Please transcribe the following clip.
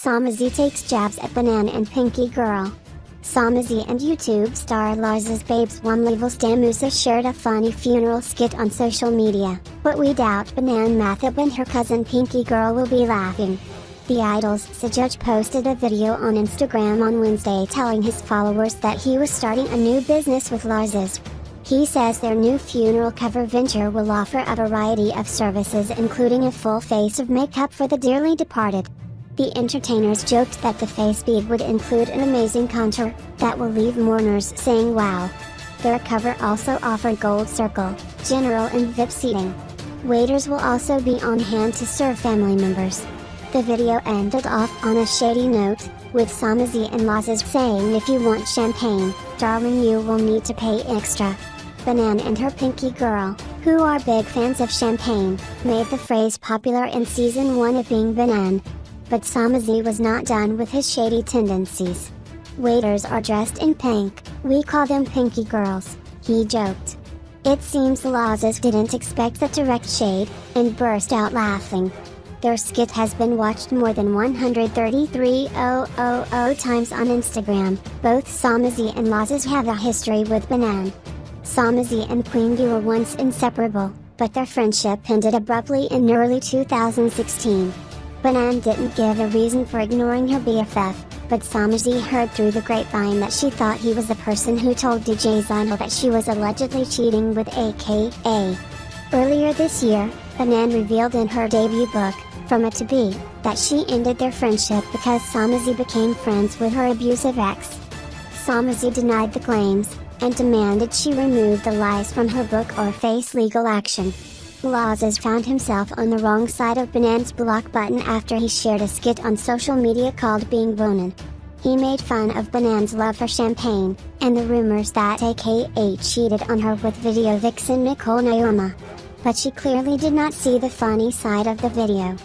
Samazi takes jabs at Banan and Pinky Girl. Samazi and YouTube star Larz's Babes One Level Stamusa shared a funny funeral skit on social media, but we doubt Banan Mathab and her cousin Pinky Girl will be laughing. The Idol's Sajudge posted a video on Instagram on Wednesday telling his followers that he was starting a new business with Larz's. He says their new funeral cover venture will offer a variety of services including a full face of makeup for the dearly departed. The entertainers joked that the face bead would include an amazing contour that will leave mourners saying wow. Their cover also offered gold circle, general and VIP seating. Waiters will also be on hand to serve family members. The video ended off on a shady note, with Samazi and Larz's saying if you want champagne, darling you will need to pay extra. Banan and her Pinky Girl, who are big fans of champagne, made the phrase popular in season 1 of Being Banan. But Samazi was not done with his shady tendencies. Waiters are dressed in pink, we call them Pinky Girls, he joked. It seems the Larz's didn't expect the direct shade, and burst out laughing. Their skit has been watched more than 133,000 times on Instagram. Both Samazi and Larz's have a history with Banan. Samazi and Pinky were once inseparable, but their friendship ended abruptly in early 2016. Banan didn't give a reason for ignoring her BFF, but Samazi heard through the grapevine that she thought he was the person who told DJ Zinal that she was allegedly cheating with AKA. Earlier this year, Banan revealed in her debut book, From A to B, that she ended their friendship because Samazi became friends with her abusive ex. Samazi denied the claims, and demanded she remove the lies from her book or face legal action. Larz's found himself on the wrong side of Banan's block button after he shared a skit on social media called Being Bonan. He made fun of Banan's love for champagne, and the rumors that AKA cheated on her with video vixen Nicole Naoma. But she clearly did not see the funny side of the video.